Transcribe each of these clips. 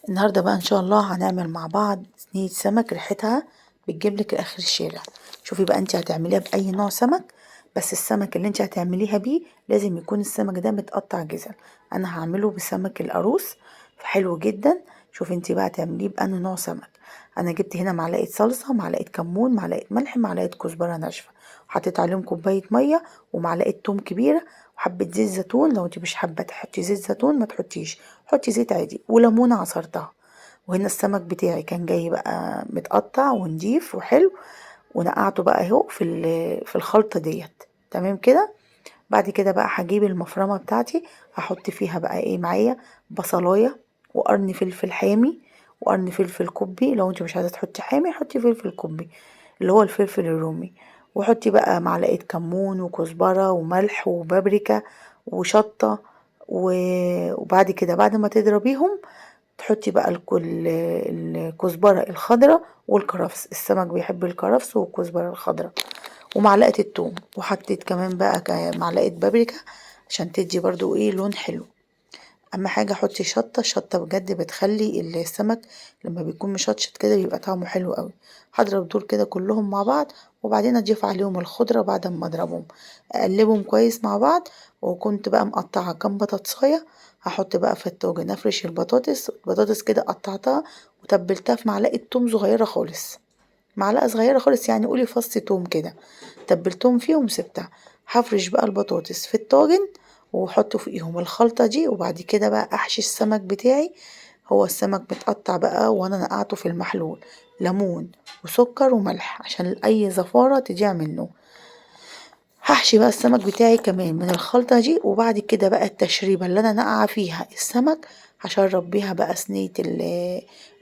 النهاردة بقى ان شاء الله هنعمل مع بعض صينية سمك ريحتها بتجيبلك لاخر الشارع. شوفي بقى انت هتعمليها باي نوع سمك، بس السمك اللي انت هتعمليها بيه لازم يكون السمك ده متقطع جزل. انا هعمله بسمك القاروص فحلو جدا. شوفي انت بقى هتعمليه بأنه نوع سمك. انا جبت هنا معلقة صلصة، معلقة كمون، معلقة ملح، معلقة كزبرة ناشفة، وحطيت عليهم كوباية مية ومعلقة توم كبيرة وحبة زيت زيتون. لو انت مش حابة تحطي زيت زيتون ما تحطيش، حطي زيت عادي، وليمونة عصرتها. وهنا السمك بتاعي كان جاي بقى متقطع ونضيف وحلو، ونقعته بقى اهو في الخلطة ديت. تمام كده. بعد كده بقى هجيب المفرمة بتاعتي، هحط فيها بقى ايه معايا، بصلاية وقرن فلفل حامي وقرن فلفل كوبي. لو انت مش عايزة تحطي حامي حطي فلفل كوبي اللي هو الفلفل الرومي. وحطي بقى معلقة كمون وكزبرة وملح وبابريكا وشطة. وبعد كده بعد ما تضربيهم تحطي بقى الكزبرة الخضراء والكرفس، السمك بيحب الكرفس والكزبرة الخضراء، ومعلقة التوم. وحطيت كمان بقى معلقة بابريكا عشان تدي برضو ايه لون حلو. اهم حاجة حطي شطة، الشطة بجد بتخلي السمك لما بيكون مشطشط كده بيبقى طعمه حلو قوي. هضرب دول كده كلهم مع بعض، وبعدين اضيف عليهم الخضرة بعد ما اضربهم، اقلبهم كويس مع بعض. وكنت بقى مقطعة كام بطاطساية، هحط بقى في الطاجن، افرش البطاطس كده قطعتها وتبلتها في معلقة توم صغيرة خالص، معلقة صغيرة خالص يعني قولي فص توم كده، تبلتهم فيهم وسبتها. هفرش بقى البطاطس في الطاجن واحط فوقيهم الخلطة دي، وبعد كده بقى احشي السمك بتاعي. هو السمك متقطع بقى وانا نقعته في المحلول، ليمون وسكر وملح عشان اي زفارة تضيع منه. هحشي بقى السمك بتاعي كمان من الخلطة دي، وبعد كده بقى التشريبة اللي انا نقع فيها السمك هشرب بيها بقى صينية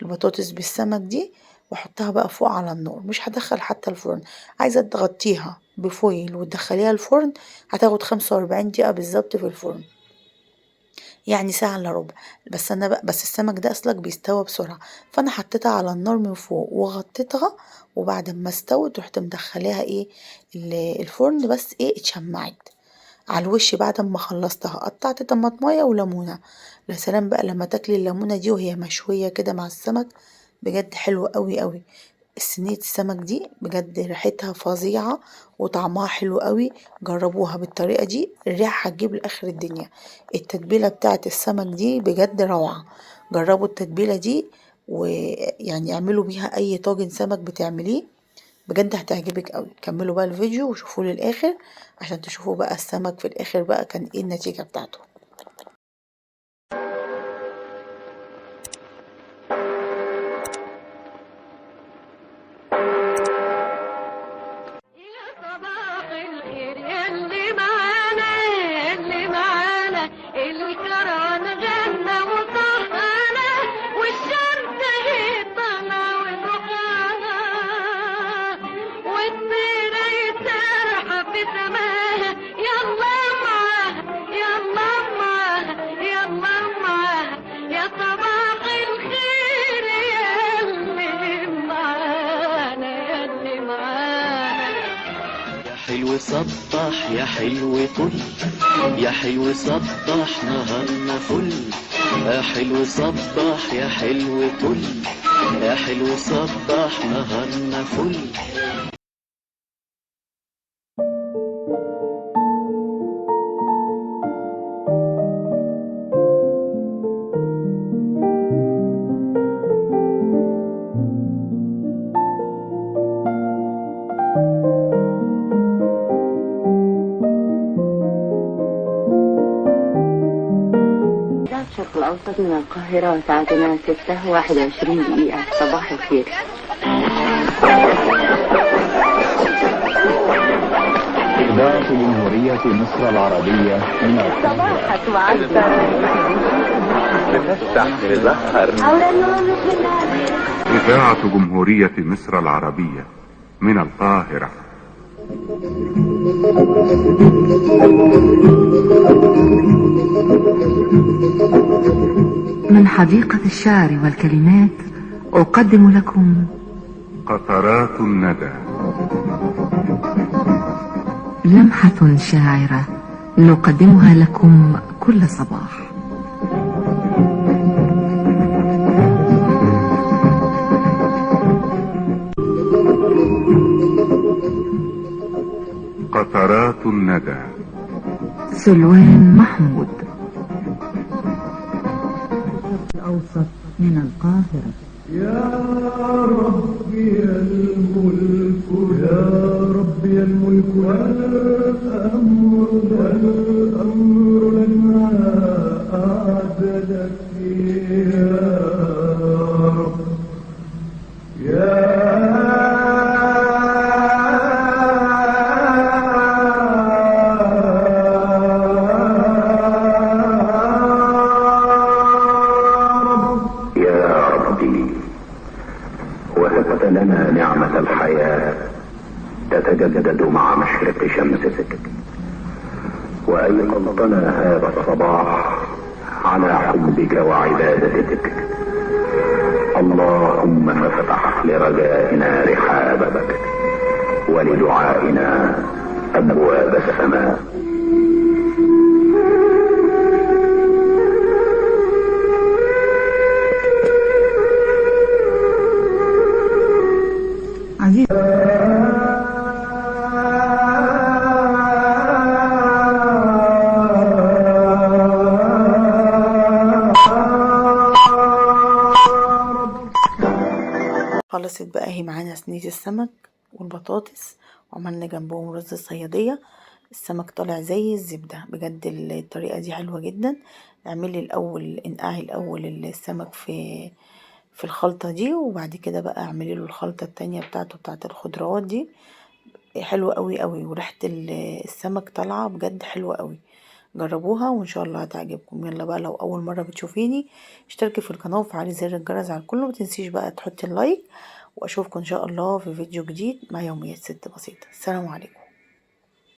البطاطس بالسمك دي، واحطها بقى فوق على النار. مش هدخل حتى الفرن، عايزة تغطيها بفويل وتدخليها الفرن هتاخد 45 دقيقة بالظبط في الفرن، يعني ساعة الا ربع. بس انا بقى السمك ده اصلك بيستوى بسرعة، فانا حطيتها على النار من فوق وغطيتها، وبعد ما استوت رحت مدخلاها ايه الفرن، بس ايه اتشمعت على الوش. بعد ما خلصتها قطعت طماطمايه وليمونه. يا سلام بقى لما تاكلي الليمونه دي وهي مشويه كده مع السمك، بجد حلوه قوي قوي. صينية السمك دي بجد ريحتها فظيعة وطعمها حلو قوي. جربوها بالطريقة دي، الريحة هتجيب لآخر الدنيا. التتبيلة بتاعت السمك دي بجد روعة. جربوا التتبيلة دي، ويعني اعملوا بيها اي طاجن سمك بتعمليه، بجد هتعجبك قوي. كملوا بقى الفيديو وشوفوه للآخر عشان تشوفوا بقى السمك في الآخر بقى كان ايه النتيجة بتاعته. حلو سطح يا حلو طل، يا حلو سطح نهارنا فل، يا حلو سطح يا حلو طل، يا حلو سطح نهارنا فل. الشرق الأوسط من القاهرة ساعتنا 6:21 دقيقة. صباح الخير. إذاعة جمهورية مصر العربية من صباحك وعدي بتفتح مزهر. إذاعة جمهورية مصر العربية من القاهرة. من حديقة الشعر والكلمات أقدم لكم قطرات الندى، لمحة شاعرة نقدمها لكم كل صباح. قطرات الندى. سلوان محمود. الأوسط من القاهرة. يا ربي الملك يا ربي الملك والأمر لما أعدلك يا رب يا وهبت لنا نعمة الحياة تتجدد مع مشرق شمسك، وأيقظتنا هذا الصباح على حبك وعبادتك. اللهم فافتح لرجائنا رحابك ولدعائنا أبواب السماء. عزيز خلصت بقى اهي معانا صينية السمك والبطاطس، وعملنا جنبهم رز الصيادية. السمك طالع زي الزبدة بجد، الطريقة دي حلوة جدا. اعملي الاول، انقعي الاول السمك في الخلطة دي، وبعد كده بقى اعملي له الخلطة التانية بتاعته بتاعت الخضروات دي. حلوة قوي قوي، وريحة السمك طالعة بجد حلوة قوي. جربوها وان شاء الله هتعجبكم. يلا بقى، لو اول مرة بتشوفيني اشتركي في القناة وفعلي زر الجرس على الكل، متنسيش بقى تحطي اللايك، واشوفكم ان شاء الله في فيديو جديد مع يوميات ست بسيطة. السلام عليكم.